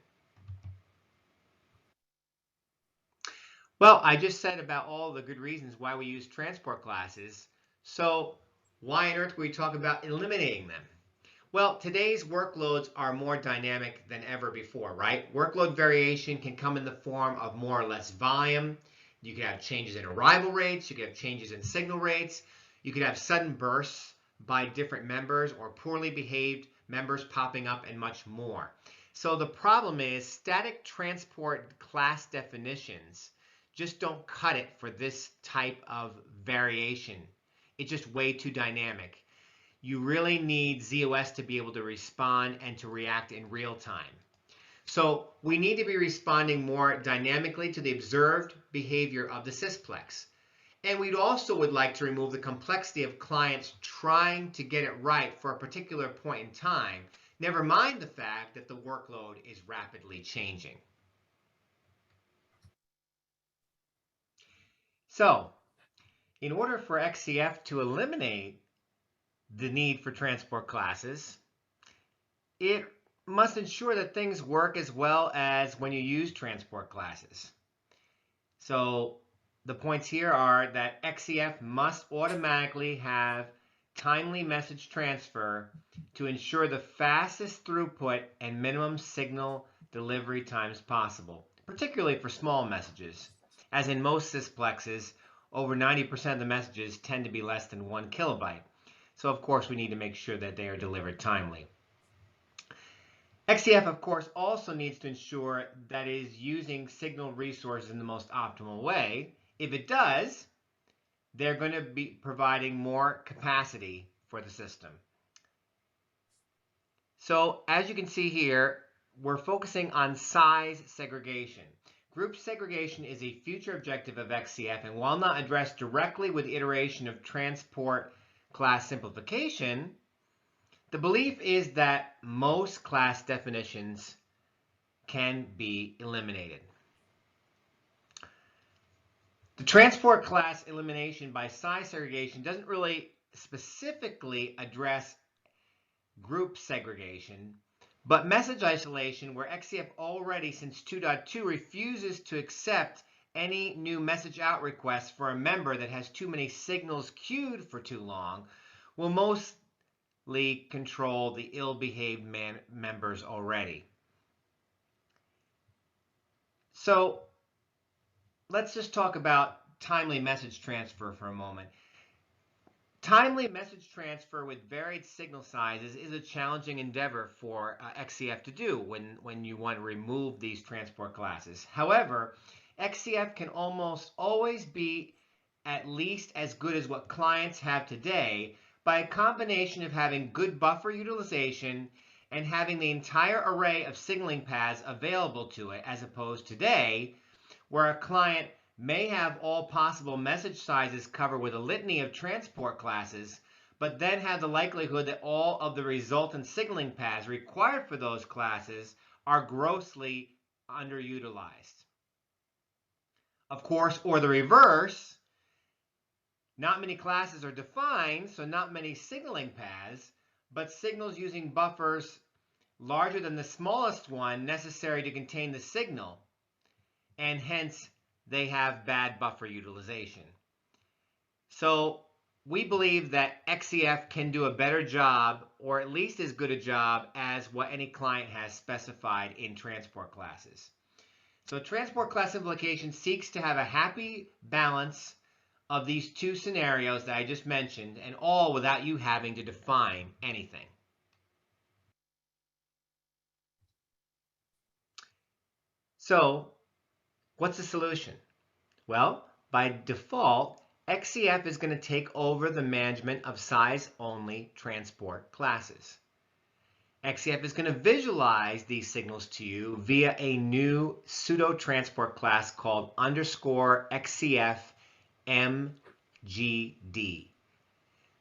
Well, I just said about all the good reasons why we use transport classes. So why on earth would we talk about eliminating them? Well, today's workloads are more dynamic than ever before, right? Workload variation can come in the form of more or less volume. You could have changes in arrival rates. You could have changes in signal rates. You could have sudden bursts by different members or poorly behaved members popping up and much more. So the problem is static transport class definitions just don't cut it for this type of variation. It's just way too dynamic. You really need ZOS to be able to respond and to react in real time. So we need to be responding more dynamically to the observed behavior of the Sysplex. And we also would like to remove the complexity of clients trying to get it right for a particular point in time, never mind the fact that the workload is rapidly changing. So, in order for XCF to eliminate the need for transport classes, it must ensure that things work as well as when you use transport classes. So the points here are that XCF must automatically have timely message transfer to ensure the fastest throughput and minimum signal delivery times possible, particularly for small messages. As in most Sysplexes, over 90% of the messages tend to be less than 1 kilobyte. So of course we need to make sure that they are delivered timely. XCF, of course, also needs to ensure that it is using signal resources in the most optimal way. If it does, they're going to be providing more capacity for the system. So as you can see here, we're focusing on size segregation. Group segregation is a future objective of XCF, and while not addressed directly with the iteration of transport class simplification, the belief is that most class definitions can be eliminated. The transport class elimination by size segregation doesn't really specifically address group segregation, but message isolation, where XCF already since 2.2 refuses to accept any new message out requests for a member that has too many signals queued for too long, will mostly control the ill-behaved members already. So let's just talk about timely message transfer for a moment. Timely message transfer with varied signal sizes is a challenging endeavor for XCF to do when you want to remove these transport classes. However, XCF can almost always be at least as good as what clients have today by a combination of having good buffer utilization and having the entire array of signaling paths available to it, as opposed to today, where a client may have all possible message sizes covered with a litany of transport classes, but then have the likelihood that all of the resultant signaling paths required for those classes are grossly underutilized. Of course, or the reverse, not many classes are defined, so not many signaling paths, but signals using buffers larger than the smallest one necessary to contain the signal, and hence they have bad buffer utilization. So we believe that XCF can do a better job, or at least as good a job as what any client has specified in transport classes. So transport class simplification seeks to have a happy balance of these two scenarios that I just mentioned, and all without you having to define anything. So what's the solution? Well, by default, XCF is going to take over the management of size-only transport classes. XCF is going to visualize these signals to you via a new pseudo transport class called _XCF MGD.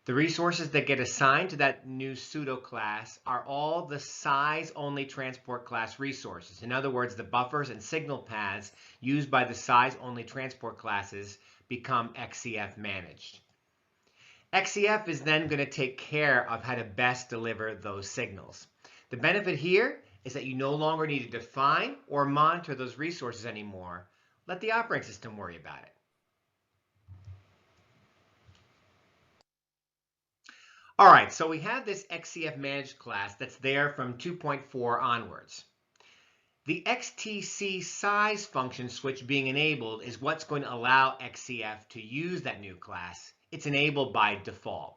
The resources that get assigned to that new pseudo class are all the size-only transport class resources. In other words, the buffers and signal paths used by the size-only transport classes become XCF managed. XCF is then going to take care of how to best deliver those signals. The benefit here is that you no longer need to define or monitor those resources anymore. Let the operating system worry about it. All right, so we have this XCF managed class that's there from 2.4 onwards. The XTC size function switch being enabled is what's going to allow XCF to use that new class. It's enabled by default.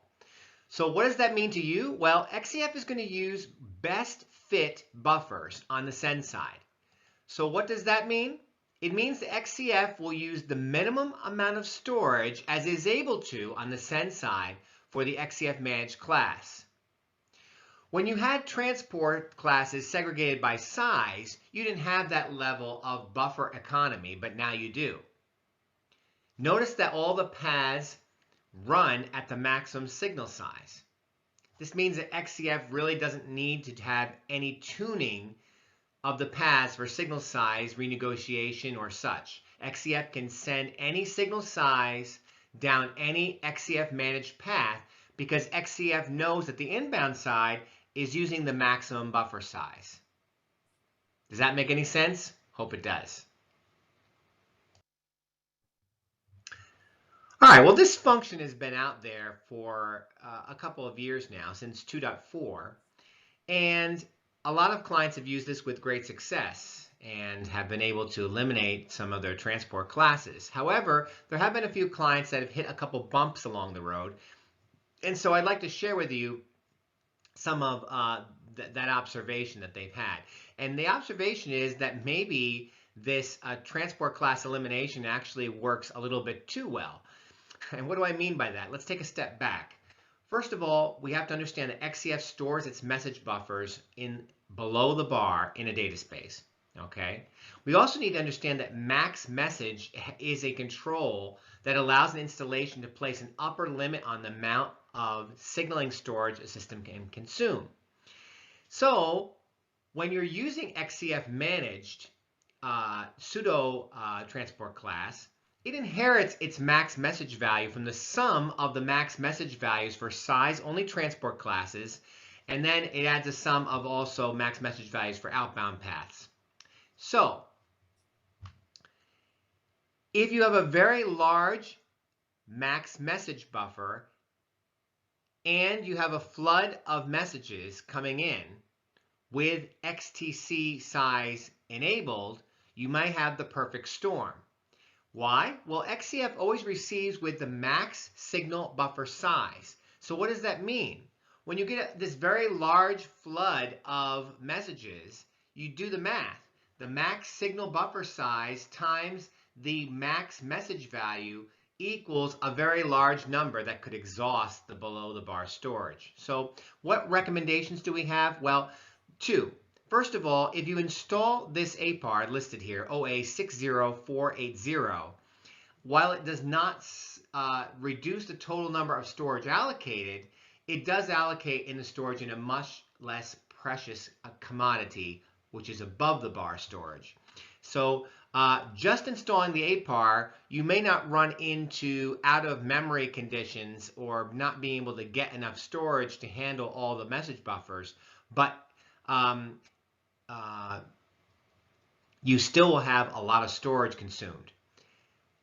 So what does that mean to you? Well, XCF is going to use best fit buffers on the send side. So what does that mean? It means the XCF will use the minimum amount of storage as it is able to on the send side for the XCF managed class. When you had transport classes segregated by size, you didn't have that level of buffer economy, but now you do. Notice that all the paths run at the maximum signal size. This means that XCF really doesn't need to have any tuning of the paths for signal size renegotiation or such. XCF can send any signal size down any XCF managed path because XCF knows that the inbound side is using the maximum buffer size. Does that make any sense? Hope it does. All right, well, this function has been out there for a couple of years now, since 2.4, and a lot of clients have used this with great success and have been able to eliminate some of their transport classes. However, there have been a few clients that have hit a couple bumps along the road, and so I'd like to share with you some of that observation that they've had. And the observation is that maybe this transport class elimination actually works a little bit too well. And what do I mean by that? Let's take a step back. First of all, we have to understand that XCF stores its message buffers in below the bar in a data space. Okay. We also need to understand that max message is a control that allows an installation to place an upper limit on the amount of signaling storage a system can consume. So when you're using XCF managed pseudo transport class, it inherits its max message value from the sum of the max message values for size only transport classes, and then it adds a sum of also max message values for outbound paths. So if you have a very large max message buffer and you have a flood of messages coming in with XTC size enabled, you might have the perfect storm. Why? Well, XCF always receives with the max signal buffer size. So what does that mean? When you get this very large flood of messages, you do the math. The max signal buffer size times the max message value equals a very large number that could exhaust the below the bar storage. So what recommendations do we have? Well, two. First of all, if you install this APAR listed here, OA60480, while it does not reduce the total number of storage allocated, it does allocate in the storage in a much less precious commodity, which is above the bar storage. So just installing the APAR, you may not run into out of memory conditions or not being able to get enough storage to handle all the message buffers, but you still will have a lot of storage consumed.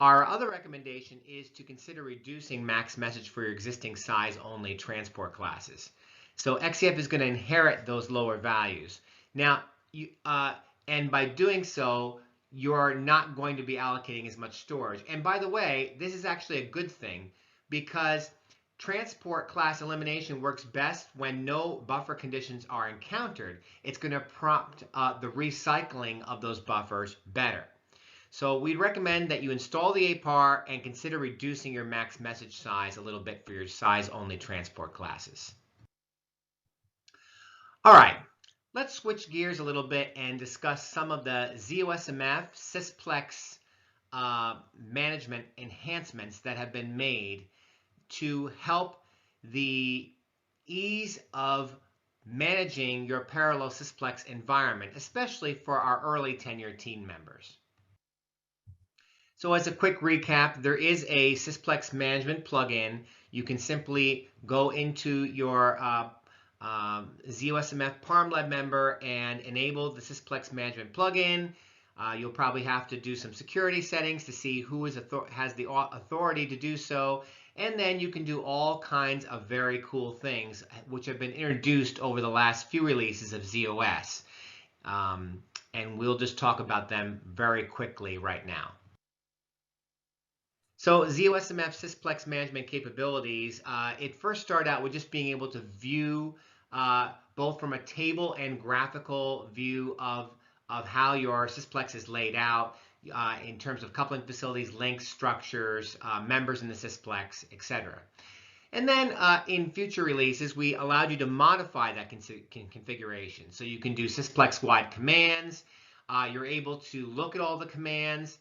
Our other recommendation is to consider reducing max message for your existing size only transport classes. So XCF is going to inherit those lower values. Now, and by doing so, you're not going to be allocating as much storage. And by the way, this is actually a good thing because transport class elimination works best when no buffer conditions are encountered. It's going to prompt the recycling of those buffers better. So we'd recommend that you install the APAR and consider reducing your max message size a little bit for your size-only transport classes. All right, let's switch gears a little bit and discuss some of the ZOSMF Sysplex management enhancements that have been made to help the ease of managing your parallel Sysplex environment, especially for our early tenure team members. So as a quick recap, there is a Sysplex management plugin. You can simply go into your ZOSMF ParmLab member and enable the Sysplex management plugin. You'll probably have to do some security settings to see who has the authority to do so. And then you can do all kinds of very cool things which have been introduced over the last few releases of ZOS. And we'll just talk about them very quickly right now. So ZOSMF Sysplex management capabilities, it first started out with just being able to view both from a table and graphical view of how your Sysplex is laid out in terms of coupling facilities, links, structures, members in the Sysplex, etc. And then in future releases, we allowed you to modify that configuration. So you can do Sysplex-wide commands. You're able to look at all the commands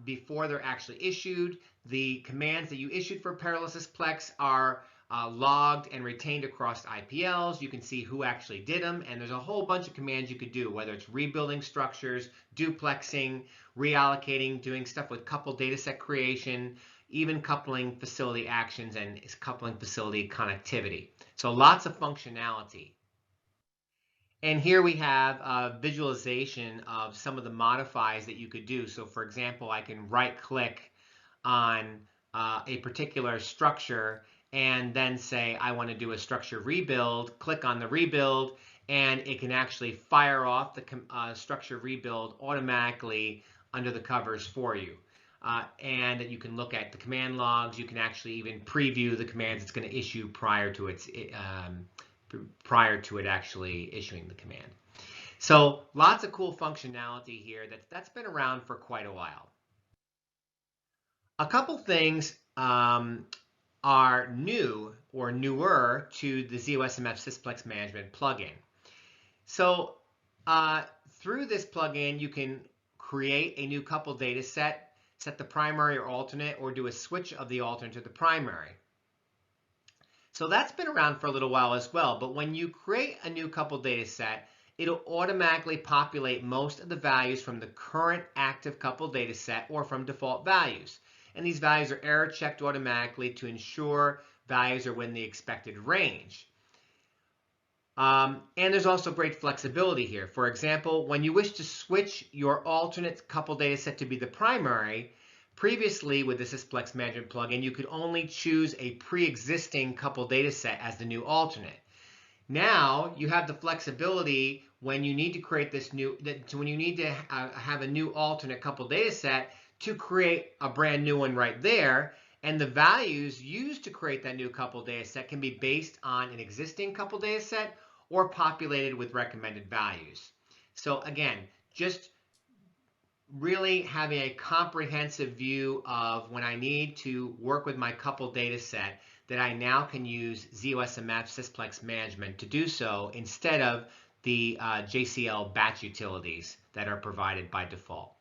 before they're actually issued. The commands that you issued for parallel Sysplex are logged and retained across IPLs. You can see who actually did them, and there's a whole bunch of commands you could do, whether it's rebuilding structures, duplexing, reallocating, doing stuff with coupled dataset creation, even coupling facility actions and coupling facility connectivity. So lots of functionality. And here we have a visualization of some of the modifies that you could do. So for example, I can right click on a particular structure and then say I want to do a structure rebuild, click on the rebuild, and it can actually fire off the structure rebuild automatically under the covers for you. And you can look at the command logs. You can actually even preview the commands it's going to issue prior to it actually issuing the command. So lots of cool functionality here that's been around for quite a while. A couple things are new or newer to the ZOSMF Sysplex management plugin. So through this plugin, you can create a new coupled data set, set the primary or alternate, or do a switch of the alternate to the primary. So that's been around for a little while as well, but when you create a new coupled data set, it'll automatically populate most of the values from the current active coupled data set or from default values. And these values are error checked automatically to ensure values are within the expected range. And there's also great flexibility here. For example, when you wish to switch your alternate coupled data set to be the primary, previously with the Sysplex management plugin, you could only choose a pre-existing coupled data set as the new alternate. Now you have the flexibility when you need to create this when you need to have a new alternate coupled data set to create a brand new one right there. And the values used to create that new coupled data set can be based on an existing coupled data set or populated with recommended values. So again, just really having a comprehensive view of when I need to work with my coupled data set, that I now can use ZOSMF Sysplex management to do so instead of the JCL batch utilities that are provided by default.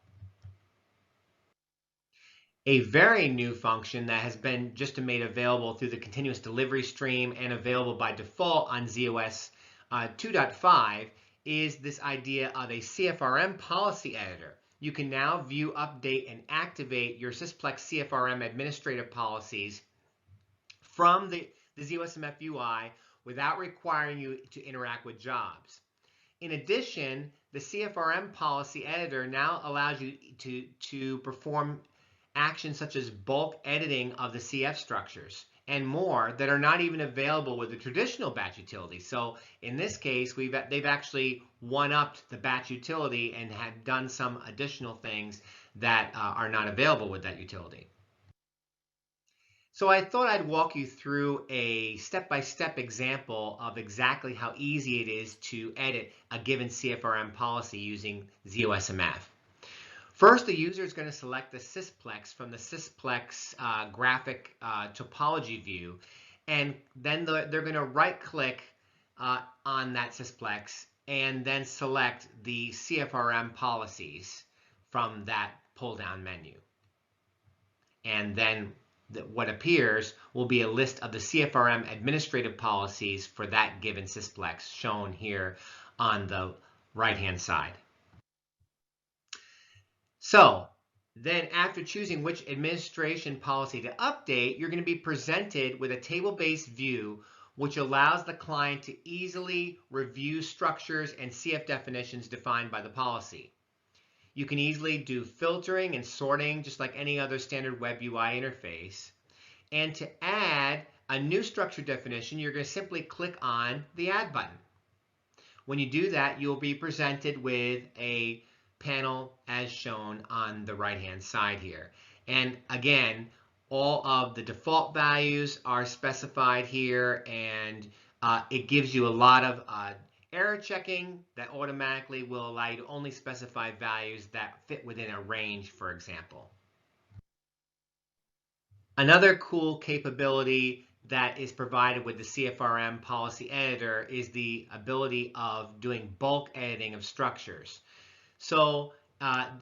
A very new function that has been just made available through the continuous delivery stream and available by default on ZOS 2.5 is this idea of a CFRM policy editor. You can now view, update, and activate your Sysplex CFRM administrative policies from the ZOSMF UI without requiring you to interact with jobs. In addition, the CFRM policy editor now allows you to perform actions such as bulk editing of the CF structures and more that are not even available with the traditional batch utility. So in this case, they've actually one-upped the batch utility and have done some additional things that are not available with that utility. So I thought I'd walk you through a step-by-step example of exactly how easy it is to edit a given CFRM policy using ZOSMF. First, the user is going to select the Sysplex from the Sysplex graphic topology view, and then they're going to right-click on that Sysplex and then select the CFRM policies from that pull-down menu. And then what appears will be a list of the CFRM administrative policies for that given Sysplex shown here on the right-hand side. So then after choosing which administration policy to update, you're going to be presented with a table-based view which allows the client to easily review structures and CF definitions defined by the policy. You can easily do filtering and sorting just like any other standard web UI interface. And to add a new structure definition, you're going to simply click on the Add button. When you do that, you'll be presented with a panel as shown on the right-hand side here. And again, all of the default values are specified here, and it gives you a lot of error checking that automatically will allow you to only specify values that fit within a range, for example. Another cool capability that is provided with the CFRM policy editor is the ability of doing bulk editing of structures. So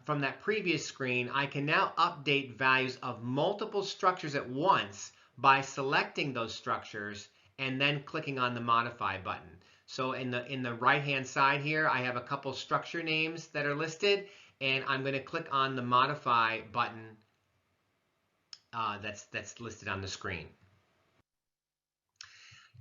from that previous screen, I can now update values of multiple structures at once by selecting those structures and then clicking on the modify button. So in the right-hand side here, I have a couple structure names that are listed, and I'm going to click on the modify button that's listed on the screen.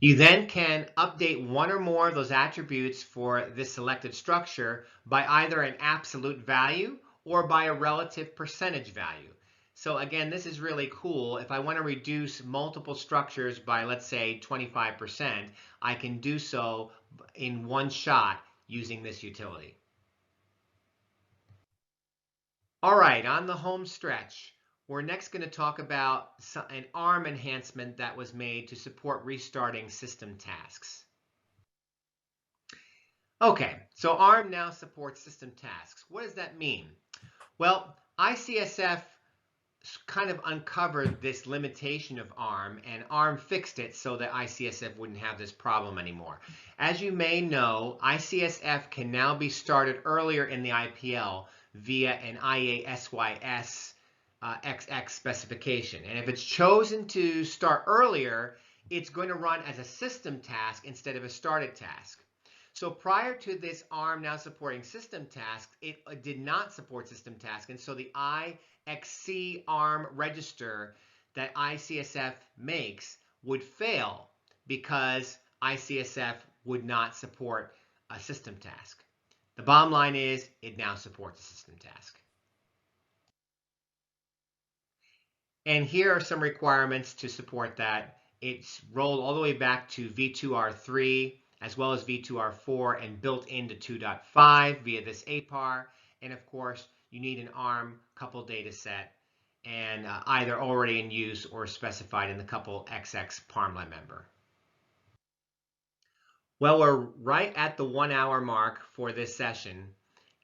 You then can update one or more of those attributes for this selected structure by either an absolute value or by a relative percentage value. So again, this is really cool. If I want to reduce multiple structures by, let's say, 25%, I can do so in one shot using this utility. All right, on the home stretch, we're next going to talk about an ARM enhancement that was made to support restarting system tasks. Okay, so ARM now supports system tasks. What does that mean? Well, ICSF kind of uncovered this limitation of ARM, and ARM fixed it so that ICSF wouldn't have this problem anymore. As you may know, ICSF can now be started earlier in the IPL via an IASYS XX specification. And if it's chosen to start earlier, it's going to run as a system task instead of a started task. So prior to this ARM now supporting system tasks, it did not support system tasks. And so the IXC ARM register that ICSF makes would fail because ICSF would not support a system task. The bottom line is it now supports a system task. And here are some requirements to support that. It's rolled all the way back to V2R3 as well as V2R4 and built into 2.5 via this APAR. And of course, you need an ARM couple data set and either already in use or specified in the couple XX Parmlet member. Well, we're right at the 1 hour mark for this session.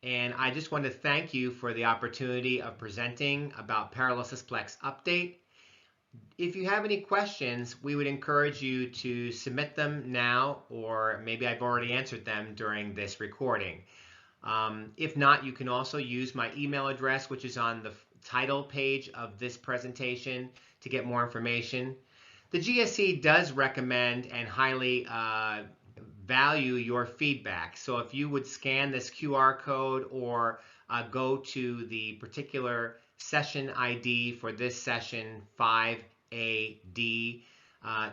And I just want to thank you for the opportunity of presenting about Parallel Sysplex Update. If you have any questions, we would encourage you to submit them now, or maybe I've already answered them during this recording. If not, you can also use my email address, which is on the title page of this presentation, to get more information. The GSE does recommend and highly value your feedback. So if you would scan this QR code or go to the particular session ID for this session 5AD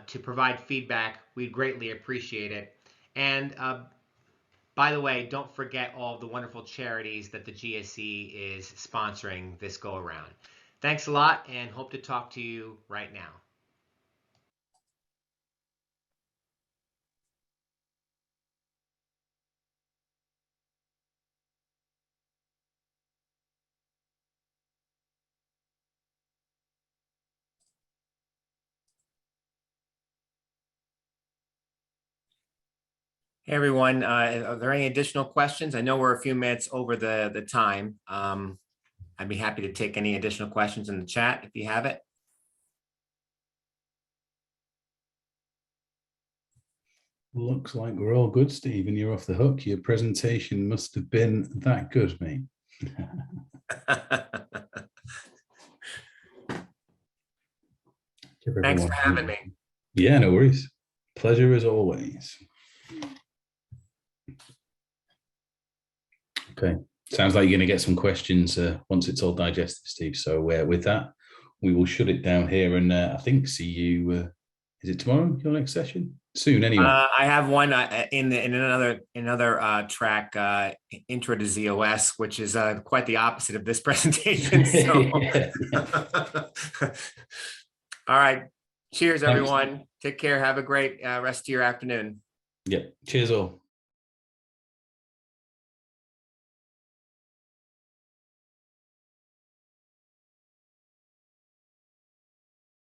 to provide feedback, we'd greatly appreciate it. And by the way, don't forget all the wonderful charities that the GSE is sponsoring this go around. Thanks a lot and hope to talk to you right now. Hey, everyone. Are there any additional questions? I know we're a few minutes over the time. I'd be happy to take any additional questions in the chat if you have it. Looks like we're all good, Steve, and you're off the hook. Your presentation must have been that good, mate. Thanks for having me. Yeah, no worries. Pleasure as always. Okay, sounds like you're going to get some questions once it's all digested, Steve. So with that, we will shut it down here, and I think see you. Is it tomorrow? Your next session? Soon, anyway. I have one in another track, Intro to ZOS, which is quite the opposite of this presentation. So. Yeah. All right. Cheers, Thanks. everyone. Take care. Have a great rest of your afternoon. Yep. Cheers all.